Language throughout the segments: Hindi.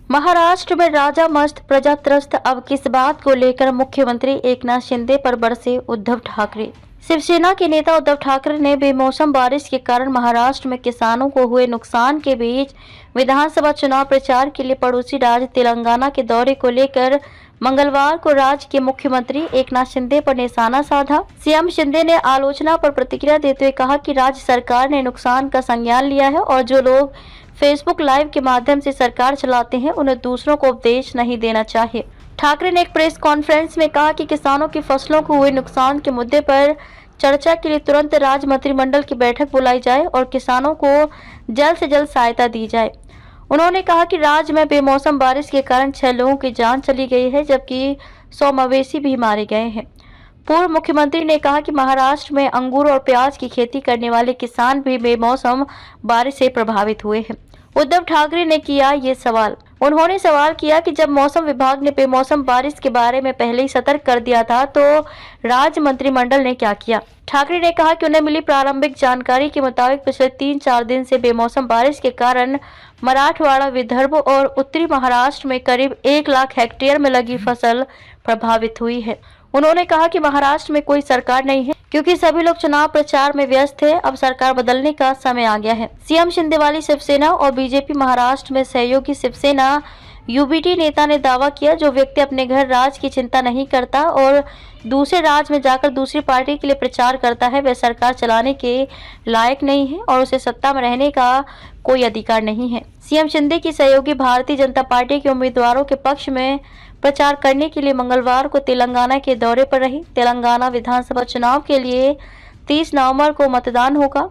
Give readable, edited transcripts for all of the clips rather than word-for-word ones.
महाराष्ट्र में राजा मस्त प्रजा त्रस्त। अब किस बात को लेकर मुख्यमंत्री एकनाथ शिंदे पर बरसे उद्धव ठाकरे। शिवसेना के नेता उद्धव ठाकरे ने बेमौसम बारिश के कारण महाराष्ट्र में किसानों को हुए नुकसान के बीच विधानसभा चुनाव प्रचार के लिए पड़ोसी राज्य तेलंगाना के दौरे को लेकर मंगलवार को राज्य के मुख्यमंत्री एकनाथ शिंदे पर निशाना साधा। सीएम शिंदे ने आलोचना पर प्रतिक्रिया देते हुए कहा कि राज्य सरकार ने नुकसान का संज्ञान लिया है और जो लोग फेसबुक लाइव के माध्यम से सरकार चलाते हैं उन्हें दूसरों को उपदेश नहीं देना चाहिए। ठाकरे ने एक प्रेस कॉन्फ्रेंस में कहा कि किसानों की फसलों को हुए नुकसान के मुद्दे पर चर्चा के लिए तुरंत राज्य मंत्रिमंडल की बैठक बुलाई जाए और किसानों को जल्द से जल्द सहायता दी जाए। उन्होंने कहा कि राज्य में बेमौसम बारिश के कारण 6 लोगों की जान चली गई है जबकि 100 मवेशी भी मारे गए हैं। पूर्व मुख्यमंत्री ने कहा कि महाराष्ट्र में अंगूर और प्याज की खेती करने वाले किसान भी बेमौसम बारिश से प्रभावित हुए हैं। उद्धव ठाकरे ने किया ये सवाल। उन्होंने सवाल किया कि जब मौसम विभाग ने बेमौसम बारिश के बारे में पहले ही सतर्क कर दिया था तो राज्य मंत्रिमंडल ने क्या किया। ठाकरे ने कहा कि उन्हें मिली प्रारंभिक जानकारी के मुताबिक पिछले 3-4 दिन से बेमौसम बारिश के कारण मराठवाड़ा, विदर्भ और उत्तरी महाराष्ट्र में करीब 1 लाख हेक्टेयर में लगी फसल प्रभावित हुई है। उन्होंने कहा कि महाराष्ट्र में कोई सरकार नहीं है क्योंकि सभी लोग चुनाव प्रचार में व्यस्त थे। अब सरकार बदलने का समय आ गया है। सीएम शिंदे वाली शिवसेना और बीजेपी महाराष्ट्र में सहयोगी शिवसेना यूबीटी नेता ने दावा किया, जो व्यक्ति अपने घर राज्य की चिंता नहीं करता और दूसरे राज्य में जाकर दूसरी पार्टी के लिए प्रचार करता है, वह सरकार चलाने के लायक नहीं है और उसे सत्ता में रहने का कोई अधिकार नहीं है। सीएम शिंदे की सहयोगी भारतीय जनता पार्टी के उम्मीदवारों के पक्ष में प्रचार करने के लिए मंगलवार को तेलंगाना के दौरे पर रही। तेलंगाना विधानसभा चुनाव के लिए 30 नवंबर को मतदान होगा।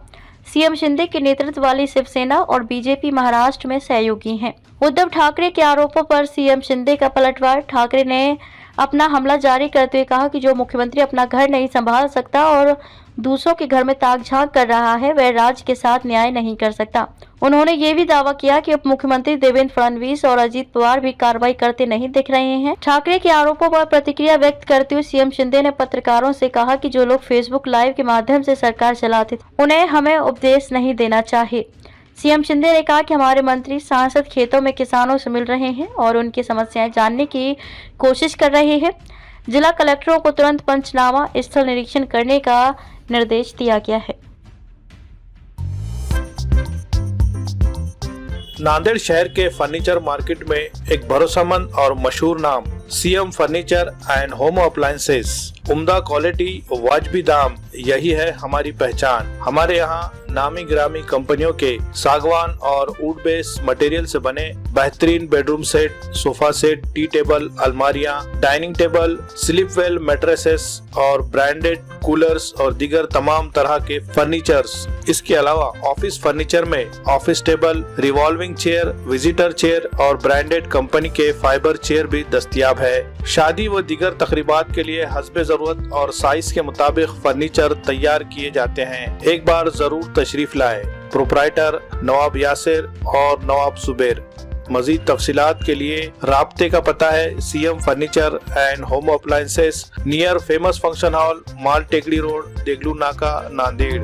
सीएम शिंदे के नेतृत्व वाली शिवसेना और बीजेपी महाराष्ट्र में सहयोगी हैं। उद्धव ठाकरे के आरोपों पर सीएम शिंदे का पलटवार। ठाकरे ने अपना हमला जारी करते हुए कहा कि जो मुख्यमंत्री अपना घर नहीं संभाल सकता और दूसरों के घर में ताक झांक कर रहा है वह राज्य के साथ न्याय नहीं कर सकता। उन्होंने ये भी दावा किया कि उप मुख्यमंत्री देवेंद्र फडणवीस और अजीत पवार भी कार्रवाई करते नहीं दिख रहे हैं। ठाकरे के आरोपों पर प्रतिक्रिया व्यक्त करते हुए सीएम शिंदे ने पत्रकारों से कहा कि जो लोग फेसबुक लाइव के माध्यम से सरकार चलाते थे उन्हें हमें उपदेश नहीं देना चाहिए। सीएम शिंदे ने कहा कि हमारे मंत्री सांसद खेतों में किसानों से मिल रहे हैं और उनकी समस्याएं जानने की कोशिश कर रहे हैं। जिला कलेक्टरों को तुरंत पंचनामा स्थल निरीक्षण करने का निर्देश दिया गया है। नांदेड़ शहर के फर्नीचर मार्केट में एक भरोसेमंद और मशहूर नाम CM furniture and home appliances. उम्दा क्वालिटी, वाजबी दाम, यही है हमारी पहचान। हमारे यहाँ नामी गिरामी कंपनियों के सागवान और वुड बेस मटेरियल से बने बेहतरीन bedroom set, sofa set, tea table, अलमारियाँ, dining table, sleep well mattresses और ब्रांडेड कूलर्स और दीगर तमाम तरह के फर्नीचर्स। इसके अलावा ऑफिस फर्नीचर में office table, revolving chair, visitor chair और ब्रांडेड कंपनी के फाइबर चेयर भी दस्तयाब है। शादी व दीगर तकरीबात के लिए हस्बे जरूरत और साइज के मुताबिक फर्नीचर तैयार किए जाते हैं। एक बार जरूर तशरीफ लाए। प्रोप्राइटर नवाब यासिर और नवाब सुबेर। मजीद तफसीलात के लिए राब्ते का पता है CM furniture and home appliances, near famous function hall, Mal Tekdi road, Deglur नाका, नांदेड़।